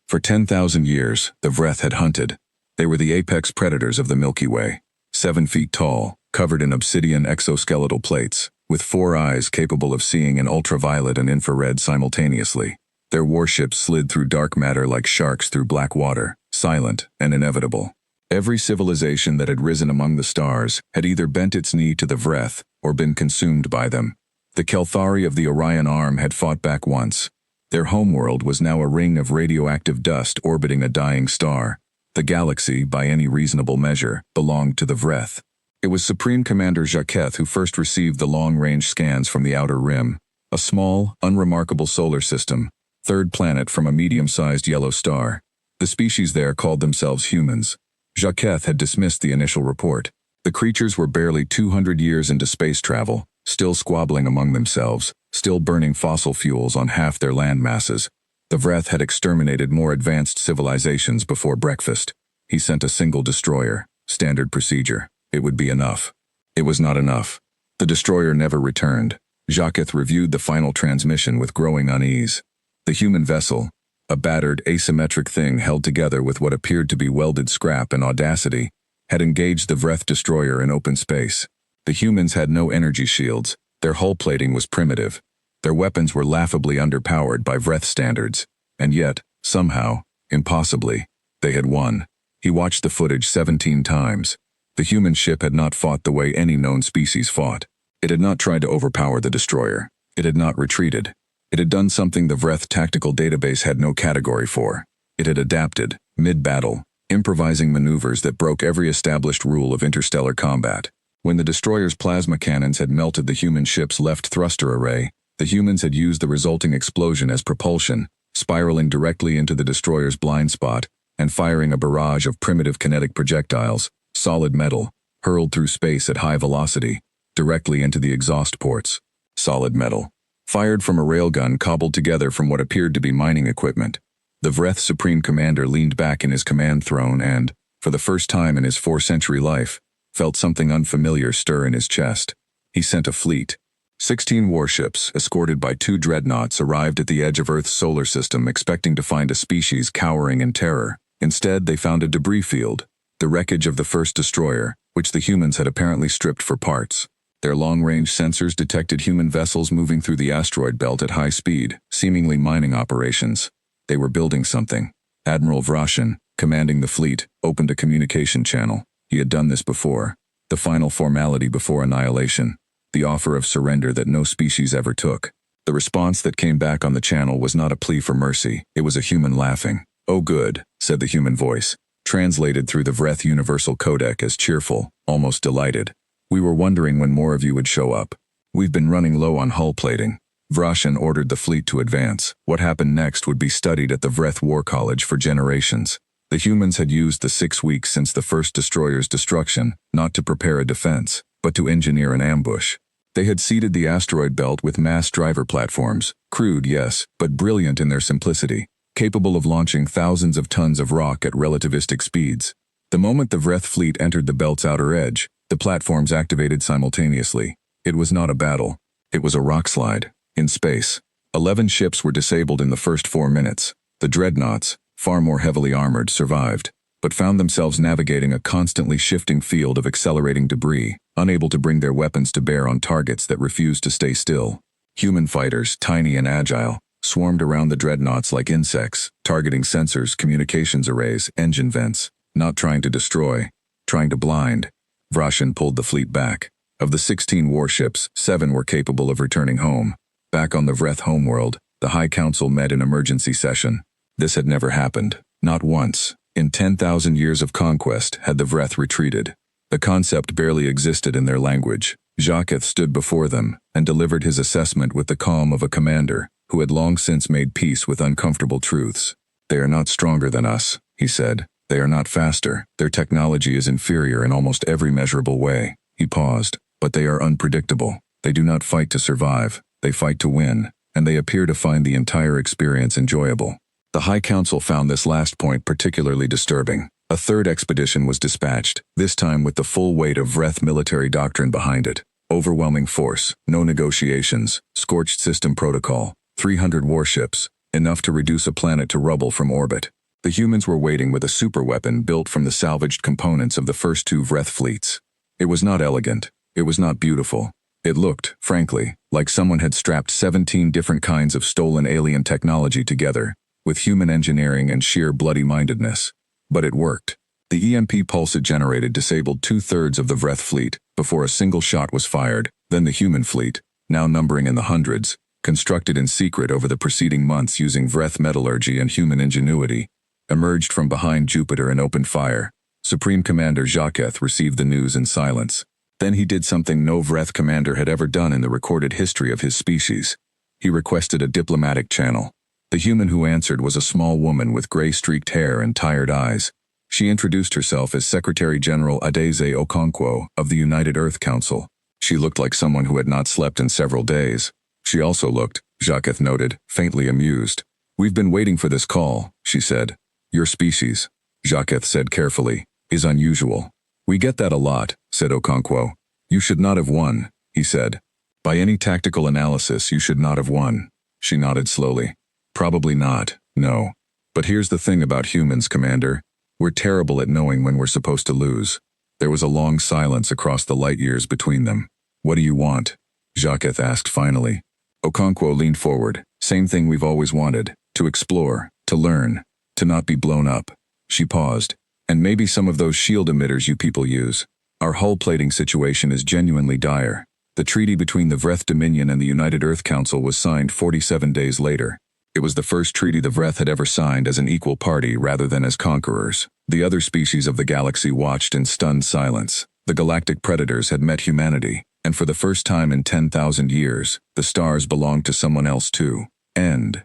For 10,000 years, the Vreth had hunted. They were the apex predators of the Milky Way, 7 feet tall, covered in obsidian exoskeletal plates, with 4 eyes capable of seeing in ultraviolet and infrared simultaneously. Their warships slid through dark matter like sharks through black water, silent and inevitable. Every civilization that had risen among the stars had either bent its knee to the Vreth or been consumed by them. The Kelthari of the Orion Arm had fought back once. Their homeworld was now a ring of radioactive dust orbiting a dying star. The galaxy, by any reasonable measure, belonged to the Vreth. It was Supreme Commander Jaqueth who first received the long-range scans from the outer rim, a small, unremarkable solar system, 3rd planet from a medium-sized yellow star. The species there called themselves humans. Jaqueth had dismissed the initial report. The creatures were barely 200 years into space travel, still squabbling among themselves, still burning fossil fuels on half their land masses. The Vreth had exterminated more advanced civilizations before breakfast. He sent a single destroyer, standard procedure. It would be enough. It was not enough. The destroyer never returned. Jaqueth reviewed the final transmission with growing unease. The human vessel, a battered, asymmetric thing held together with what appeared to be welded scrap and audacity, had engaged the Vreth destroyer in open space. The humans had no energy shields. Their hull plating was primitive. Their weapons were laughably underpowered by Vreth standards. And yet, somehow, impossibly, they had won. He watched the footage 17 times. The human ship had not fought the way any known species fought. It had not tried to overpower the destroyer. It had not retreated. It had done something the Vreth tactical database had no category for. It had adapted, mid-battle, improvising maneuvers that broke every established rule of interstellar combat. When the destroyer's plasma cannons had melted the human ship's left thruster array, the humans had used the resulting explosion as propulsion, spiraling directly into the destroyer's blind spot and firing a barrage of primitive kinetic projectiles, solid metal, hurled through space at high velocity, directly into the exhaust ports. Solid metal, fired from a railgun cobbled together from what appeared to be mining equipment. The Vreth Supreme Commander leaned back in his command throne and, for the first time in his 4-century life, felt something unfamiliar stir in his chest. He sent a fleet. 16 warships, escorted by 2 dreadnoughts, arrived at the edge of Earth's solar system expecting to find a species cowering in terror. Instead, they found a debris field, the wreckage of the first destroyer, which the humans had apparently stripped for parts. Their long-range sensors detected human vessels moving through the asteroid belt at high speed, seemingly mining operations. They were building something. Admiral Vrashin, commanding the fleet, opened a communication channel. He had done this before. The final formality before annihilation. The offer of surrender that no species ever took. The response that came back on the channel was not a plea for mercy. It was a human laughing. "Oh good," said the human voice, translated through the Vreth Universal Codec as cheerful, almost delighted. "We were wondering when more of you would show up. We've been running low on hull plating." Vrashin ordered the fleet to advance. What happened next would be studied at the Vreth War College for generations. The humans had used the 6 weeks since the first destroyer's destruction, not to prepare a defense, but to engineer an ambush. They had seeded the asteroid belt with mass driver platforms, crude, yes, but brilliant in their simplicity, capable of launching thousands of tons of rock at relativistic speeds. The moment the Vreth fleet entered the belt's outer edge, the platforms activated simultaneously. It was not a battle. It was a rockslide. In space, 11 ships were disabled in the first 4 minutes. The dreadnoughts, far more heavily armored, survived, but found themselves navigating a constantly shifting field of accelerating debris, unable to bring their weapons to bear on targets that refused to stay still. Human fighters, tiny and agile, swarmed around the dreadnoughts like insects, targeting sensors, communications arrays, engine vents, not trying to destroy, trying to blind. Vrashin pulled the fleet back. Of the 16 warships, 7 were capable of returning home. Back on the Vreth homeworld, the High Council met in emergency session. This had never happened. Not once. In 10,000 years of conquest had the Vreth retreated. The concept barely existed in their language. Jaqueth stood before them and delivered his assessment with the calm of a commander who had long since made peace with uncomfortable truths. "They are not stronger than us," he said. "They are not faster. Their technology is inferior in almost every measurable way." He paused. "But they are unpredictable. They do not fight to survive. They fight to win, and they appear to find the entire experience enjoyable." The High Council found this last point particularly disturbing. A 3rd expedition was dispatched, this time with the full weight of Vreth military doctrine behind it. Overwhelming force, no negotiations, scorched system protocol, 300 warships, enough to reduce a planet to rubble from orbit. The humans were waiting with a superweapon built from the salvaged components of the first two Vreth fleets. It was not elegant. It was not beautiful. It looked, frankly, like someone had strapped 17 different kinds of stolen alien technology together, with human engineering and sheer bloody-mindedness. But it worked. The EMP pulse it generated disabled 2/3 of the Vreth fleet before a single shot was fired. Then the human fleet, now numbering in the hundreds, constructed in secret over the preceding months using Vreth metallurgy and human ingenuity, emerged from behind Jupiter and opened fire. Supreme Commander Jaketh received the news in silence. Then he did something no Vreth commander had ever done in the recorded history of his species. He requested a diplomatic channel. The human who answered was a small woman with gray-streaked hair and tired eyes. She introduced herself as Secretary General Adeze Okonkwo of the United Earth Council. She looked like someone who had not slept in several days. She also looked, Jaketh noted, faintly amused. "We've been waiting for this call," she said. "Your species," Jaketh said carefully, "is unusual." "We get that a lot," said Okonkwo. "You should not have won," he said. "By any tactical analysis, you should not have won." She nodded slowly. "Probably not, no. But here's the thing about humans, Commander. We're terrible at knowing when we're supposed to lose." There was a long silence across the light years between them. "What do you want?" Jaketh asked finally. Okonkwo leaned forward. "Same thing we've always wanted. To explore, to learn, to not be blown up." She paused. "And maybe some of those shield emitters you people use. Our hull plating situation is genuinely dire. The treaty between the Vreth Dominion and the United Earth Council was signed 47 days later. It was the first treaty the Vreth had ever signed as an equal party rather than as conquerors. The other species of the galaxy watched in stunned silence. The galactic predators had met humanity, and for the first time in 10,000 years, the stars belonged to someone else too. End.